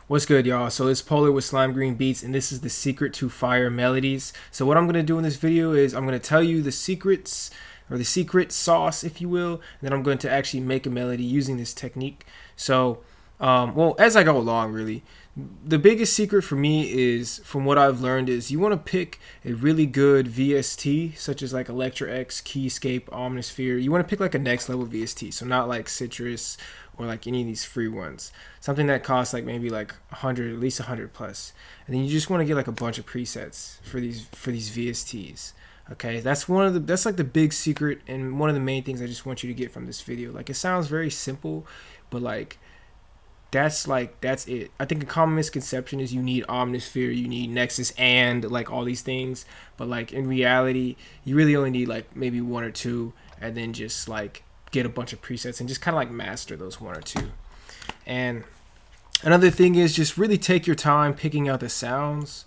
What's good, y'all? So it's Polar with Slime Green Beats, and this is the secret to fire melodies. So what I'm going to do in this video is I'm going to tell you the secrets, or the secret sauce, if you will, and then I'm going to actually make a melody using this technique. So, well, as I go along, really, the biggest secret for me is, from what I've learned, is you want to pick a really good VST, such as like Electra X, Keyscape, Omnisphere. You want to pick like a next level VST, so not like Citrus or like any of these free ones. Something that costs like maybe like 100, at least 100 plus. And then you just want to get like a bunch of presets for these VSTs. Okay, that's like the big secret and one of the main things I just want you to get from this video. Like, it sounds very simple, but like that's it. I think a common misconception is you need Omnisphere, you need Nexus, and like all these things, but like in reality you really only need like maybe one or two, and then just like get a bunch of presets and just kind of like master those one or two. And another thing is just really take your time picking out the sounds.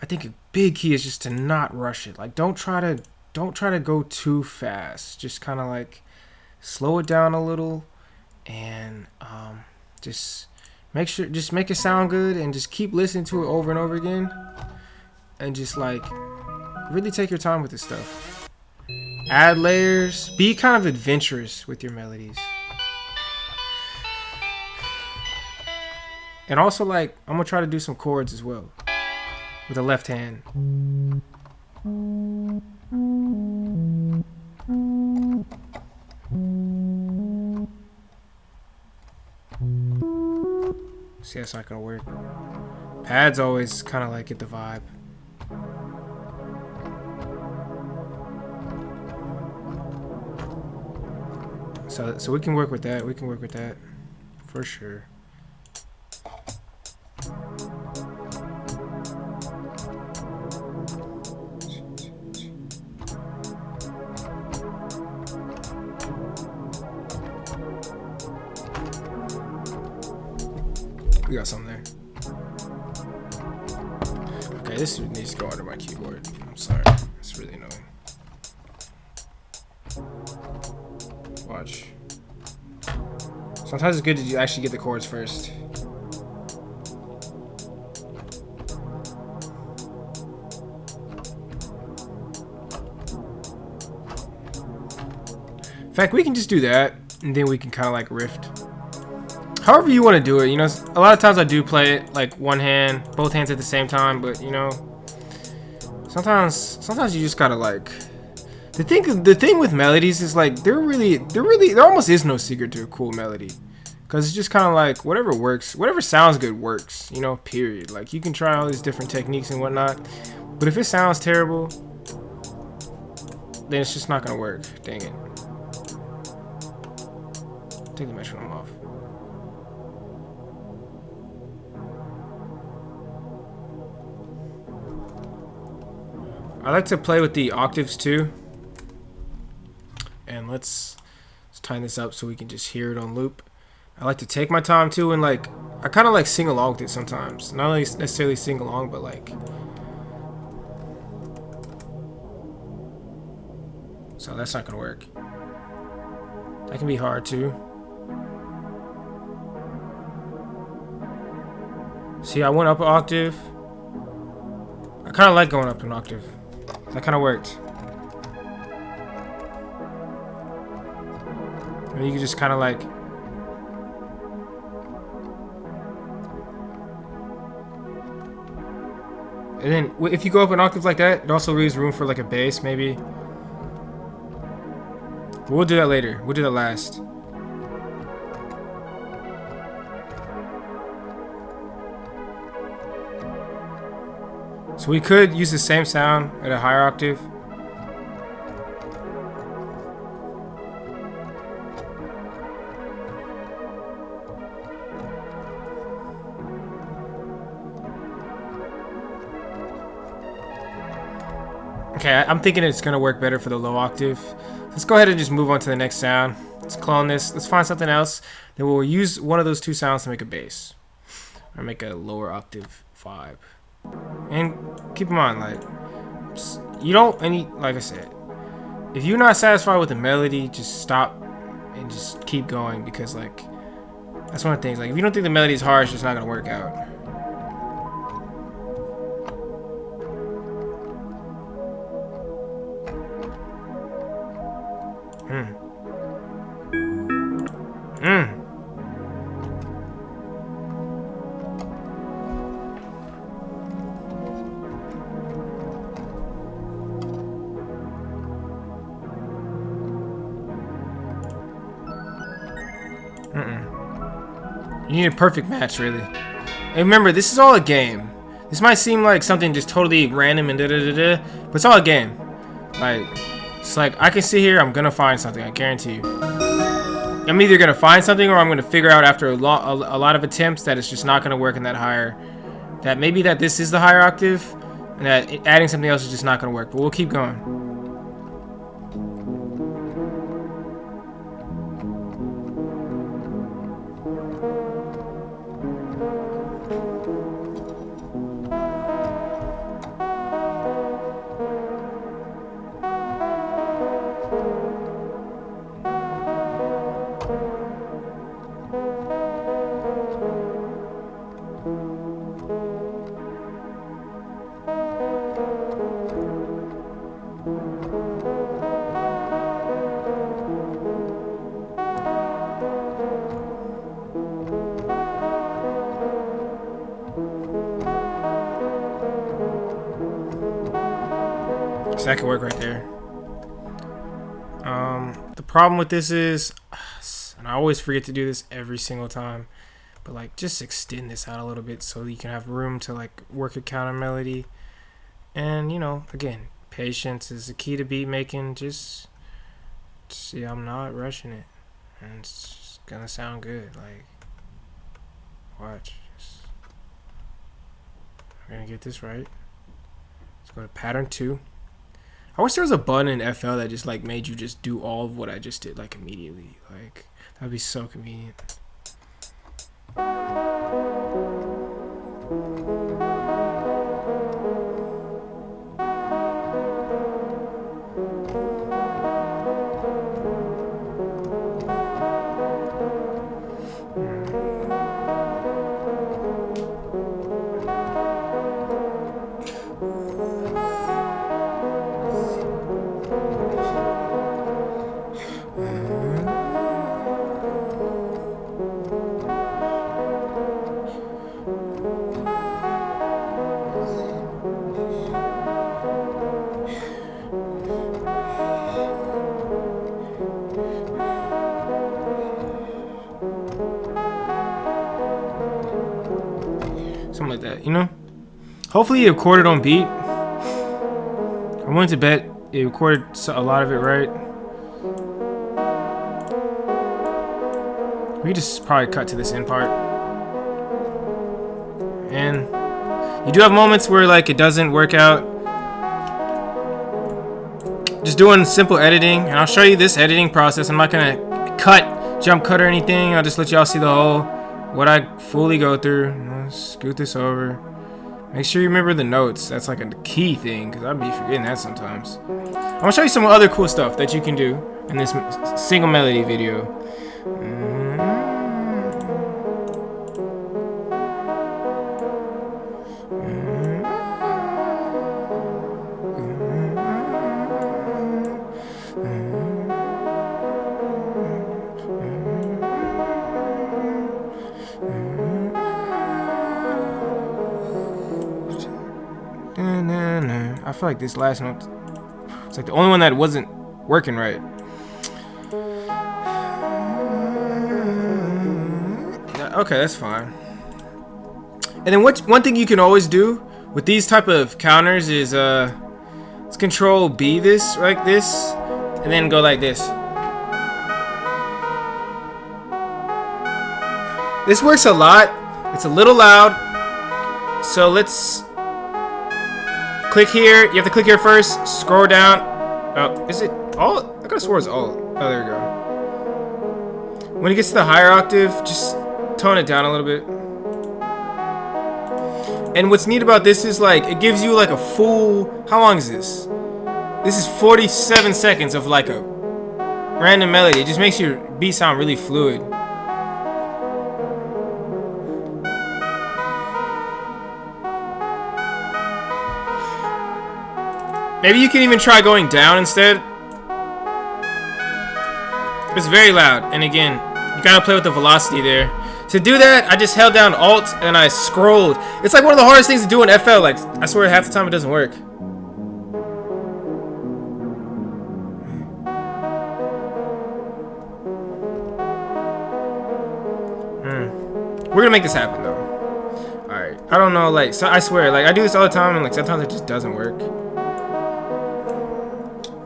I think a big key is just to not rush it. Like, don't try to go too fast. Just kind of like slow it down a little, and just make it sound good, and just keep listening to it over and over again, and just like really take your time with this stuff. Add layers. Be kind of adventurous with your melodies. And also, like, I'm gonna try to do some chords as well with the left hand. See, that's not gonna work. Pads always kind of like get the vibe. So we can work with that. We can work with that for sure. We got something there. Okay, this needs to go under my keyboard. I'm sorry. It's really annoying. Watch. Sometimes it's good to actually get the chords first. In fact, we can just do that, and then we can kind of like riff. However you want to do it, you know. A lot of times I do play it like one hand, both hands at the same time, but you know, sometimes you just gotta like. The thing with melodies is like there almost is no secret to a cool melody, because it's just kind of like whatever works, whatever sounds good works, you know. Period. Like, you can try all these different techniques and whatnot, but if it sounds terrible, then it's just not gonna work. Dang it. Take the metronome off. I like to play with the octaves too. And let's tighten this up so we can just hear it on loop. I like to take my time too, and like I kind of like sing along with it sometimes. Not only necessarily sing along, but like. So that's not gonna work. That can be hard too. See, I went up an octave. I kind of like going up an octave. That kind of worked. And you can just kind of like. And then if you go up an octave like that, it also leaves room for like a bass maybe. But we'll do that later. We'll do that last. So we could use the same sound at a higher octave. Okay, I'm thinking it's gonna work better for the low octave. Let's go ahead and just move on to the next sound. Let's clone this. Let's find something else. Then we'll use one of those two sounds to make a bass, or make a lower octave vibe. And keep in mind, like, you don't like I said, if you're not satisfied with the melody, just stop and just keep going, because like That's one of the things. Like, if you don't think the melody is hard, it's just not gonna work out. You need a perfect match, really. And remember, this is all a game. This might seem like something just totally random and da-da-da-da, but it's all a game. Like, it's like, I can sit here, I'm gonna find something, I guarantee you. I'm either gonna find something or I'm gonna figure out after a lot of attempts that it's just not gonna work in that higher. That maybe that this is the higher octave, and that adding something else is just not gonna work, but we'll keep going. So that could work right there. The problem with this is, and I always forget to do this every single time, but like just extend this out a little bit so you can have room to like work a counter melody. And you know, again, patience is the key to beat making. Just see, I'm not rushing it, and it's just gonna sound good. Like, watch. We're gonna get this right. Let's go to pattern 2. I wish there was a button in FL that just like made you just do all of what I just did like immediately. Like, that'd be so convenient. Something like that, you know? Hopefully it recorded on beat. I'm willing to bet it recorded a lot of it right. We just probably cut to this end part. And you do have moments where like it doesn't work out. Just doing simple editing, and I'll show you this editing process. I'm not gonna jump cut or anything. I'll just let y'all see the whole what I fully go through. Let's scoot this over. Make sure you remember the notes. That's like a key thing, because I'd be forgetting that sometimes. I'm gonna show you some other cool stuff that you can do in this single melody video. I feel like this last note, it's like the only one that wasn't working right. Okay, that's fine. And then one thing you can always do with these type of counters is let's control B this like this, and then go like this. This works a lot. It's a little loud, so let's click here. You have to click here first. Scroll down. Oh, is it alt? I could have swore it's alt. Oh, there we go. When it gets to the higher octave, just tone it down a little bit. And what's neat about this is like it gives you like a full. How long is this? This is 47 seconds of like a random melody. It just makes your beat sound really fluid. Maybe you can even try going down instead. It's very loud, and again, you gotta play with the velocity there. To do that, I just held down Alt and I scrolled. It's like one of the hardest things to do in FL. Like, I swear half the time it doesn't work. We're gonna make this happen though. Alright, I don't know, like, so I swear, like, I do this all the time and like sometimes it just doesn't work.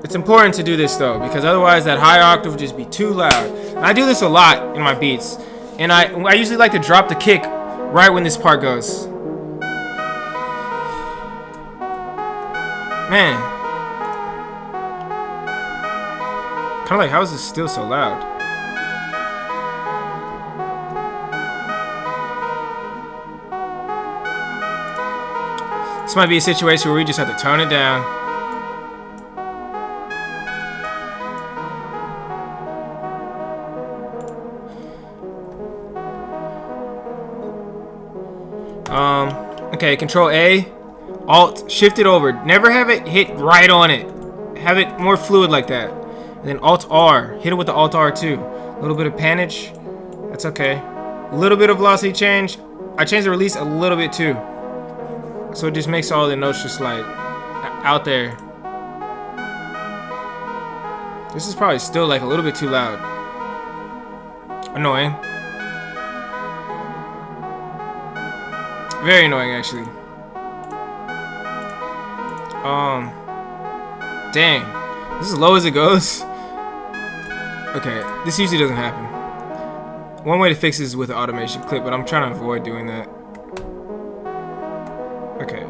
It's important to do this though, because otherwise that high octave would just be too loud. And I do this a lot in my beats, and I usually like to drop the kick right when this part goes. Man, kind of like, how is this still so loud? This might be a situation where we just have to tone it down. Okay, Control A, Alt, shift it over. Never have it hit right on it. Have it more fluid like that. And then Alt R, hit it with the Alt R too. A little bit of panage, that's okay. A little bit of velocity change. I changed the release a little bit too. So it just makes all the notes just like out there. This is probably still like a little bit too loud. Annoying. Very annoying, actually. Dang. This is as low as it goes. Okay, this usually doesn't happen. One way to fix this is with an automation clip, but I'm trying to avoid doing that. Okay.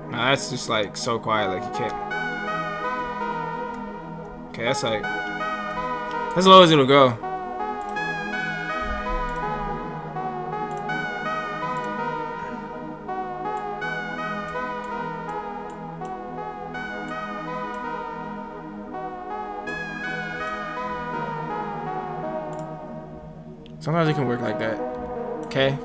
Now that's just like so quiet, like you can't. Okay, that's like, that's as low as it'll go. Sometimes it can work like that. Okay.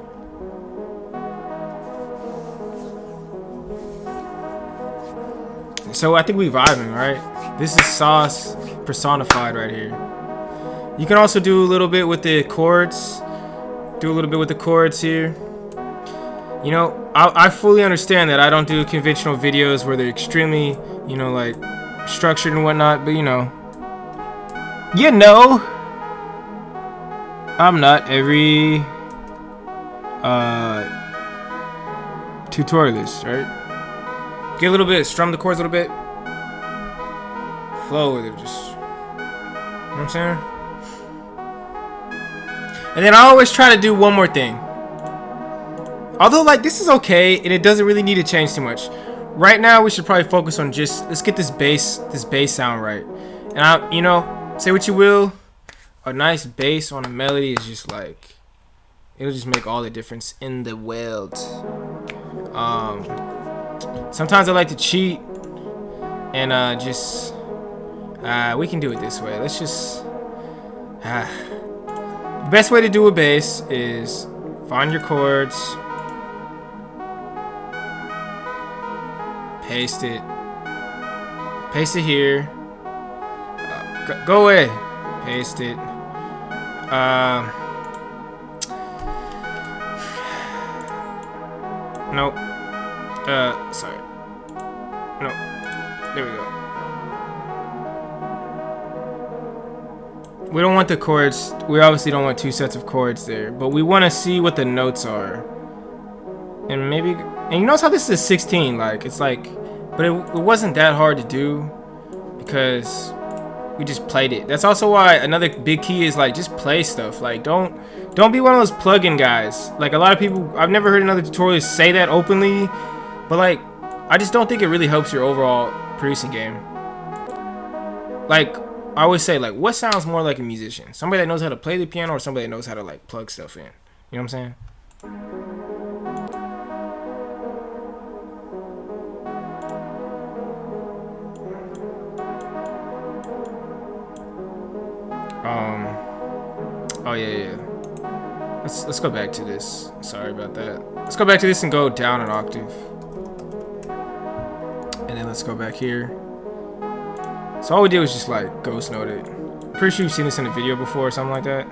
So I think we vibing, right? This is sauce personified right here. You can also do a little bit with the chords. Do a little bit with the chords here. You know, I fully understand that I don't do conventional videos where they're extremely, you know, like structured and whatnot, but you know, I'm not every tutorialist, right? Get a little bit, strum the chords a little bit, flow with it, just, you know what I'm saying? And then I always try to do one more thing. Although, like, this is okay, and it doesn't really need to change too much. Right now, we should probably focus on just, let's get this bass sound right. And you know, say what you will, a nice bass on a melody is just like, it'll just make all the difference in the world. Sometimes I like to cheat and just we can do it this way. Let's just the best way to do a bass is find your chords, paste it here, go away, paste it. Nope. Sorry. No. There we go. We don't want the chords. We obviously don't want two sets of chords there, but we want to see what the notes are. And maybe, and you notice how this is 16, like, it's like, but it wasn't that hard to do because we just played it. That's also why another big key is like, just play stuff. Like, don't be one of those plugin guys. Like, a lot of people, I've never heard another tutorialist say that openly, but like, I just don't think it really helps your overall producing game. Like, I always say, like, what sounds more like a musician? Somebody that knows how to play the piano or somebody that knows how to like plug stuff in? You know what I'm saying? Oh yeah. Let's go back to this. Sorry about that. Let's go back to this and go down an octave. And And then let's go back here. So all we did was just like ghost note it. Pretty sure you've seen this in a video before or something like that.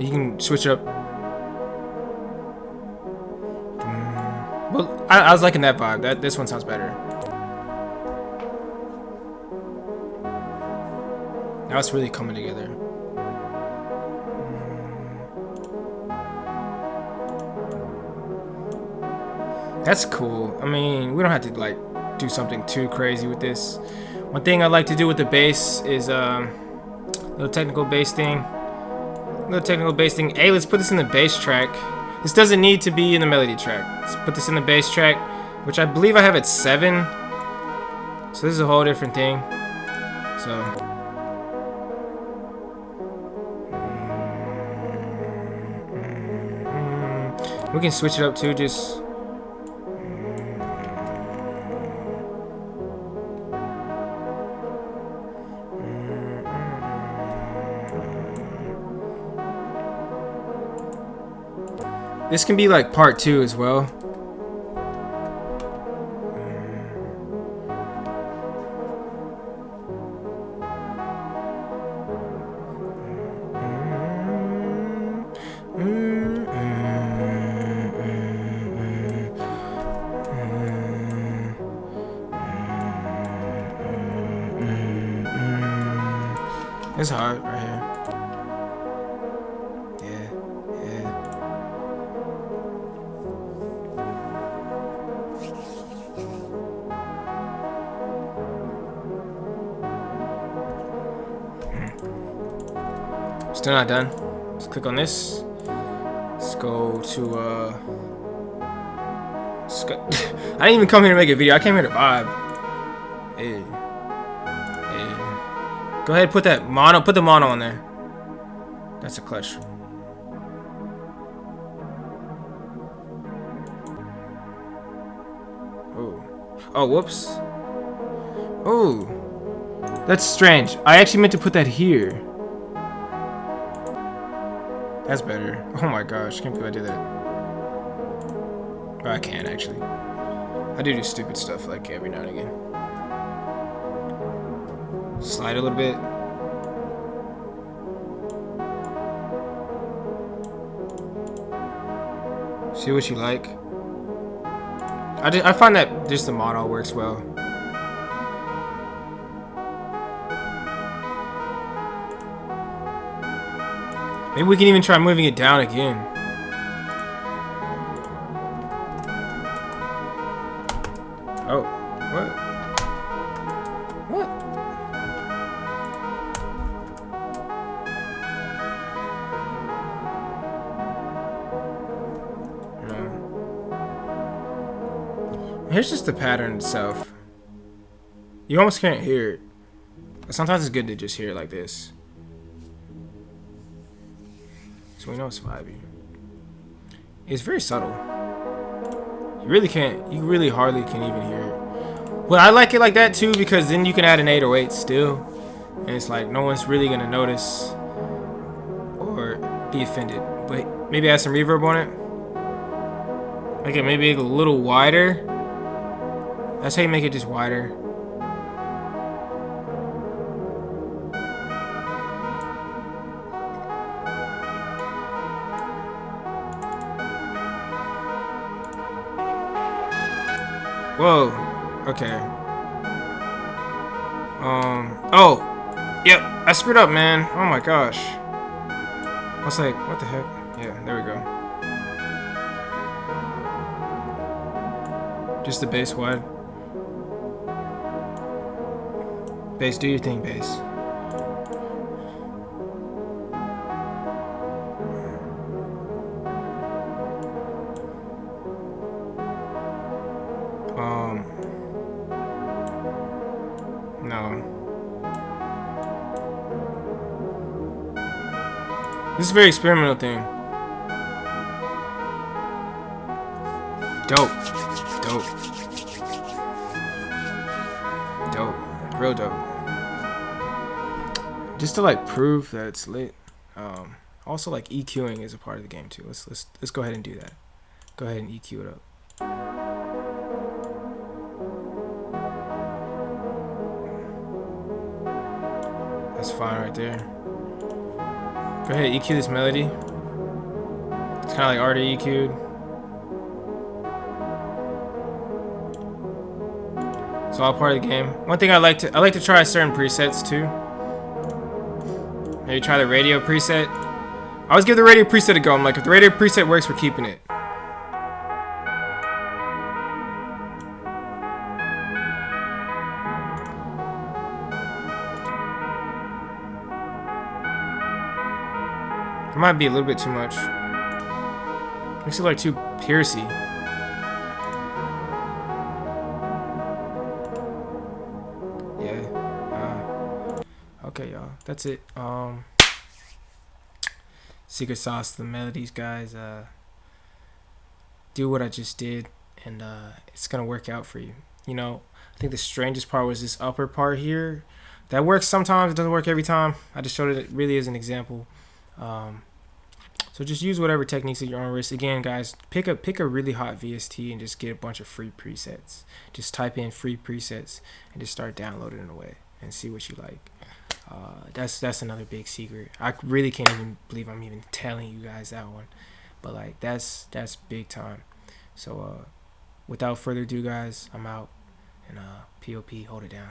You can switch it up. Well, I was liking that vibe. This one sounds better. Now it's really coming together. That's cool. I mean, we don't have to like do something too crazy with this. One thing I like to do with the bass is little technical bass thing. Hey, let's put this in the bass track. This doesn't need to be in the melody track. Let's put this in the bass track, which I believe I have at 7. So this is a whole different thing. So we can switch it up too, just this can be like part 2 as well. It's hard right here. Yeah. Still not done. Let's click on this. Let's go to I didn't even come here to make a video. I came here to vibe. Hey. Go ahead, put the mono on there. That's a clutch. Oh, whoops. Oh, that's strange. I actually meant to put that here. That's better. Oh my gosh, can't believe I did that. Oh, I can actually. I do stupid stuff like every now and again. Slide a little bit. See what you like. I find that just the mono works well. Maybe we can even try moving it down again. Oh, what? What? No. Here's just the pattern itself. You almost can't hear it. But sometimes it's good to just hear it like this. So we know it's vibey. It's very subtle. You really hardly can even hear it. But I like it like that too, because then you can add an 808 still. And it's like no one's really gonna notice or be offended. But maybe add some reverb on it. Make it maybe a little wider. That's how you make it just wider. Whoa. Okay. Oh. Yep. I screwed up, man. Oh my gosh. I was like, what the heck? Yeah, there we go. Just the bass wide. Bass, do your thing, bass. No. This is a very experimental thing. Dope. Real dope. Just to like prove that it's lit. Also like EQing is a part of the game too. Let's go ahead and do that. Go ahead and EQ it up. That's fine right there. Go ahead, EQ this melody. It's kind of like already EQ'd. It's all part of the game. One thing I like to try certain presets too. Maybe try the radio preset. I always give the radio preset a go. I'm like, if the radio preset works, we're keeping it. It might be a little bit too much. Makes it like too piercy. Yeah. Okay, y'all. That's it. Secret sauce, the melodies, guys. Do what I just did, and it's gonna work out for you. You know, I think the strangest part was this upper part here. That works sometimes. It doesn't work every time. I just showed it really as an example. So just use whatever techniques at your own risk. Again, guys, pick a really hot VST and just get a bunch of free presets. Just type in free presets and just start downloading it away and see what you like. That's another big secret. I really can't even believe I'm even telling you guys that one, but like that's big time. So without further ado, guys, I'm out, and POP, hold it down.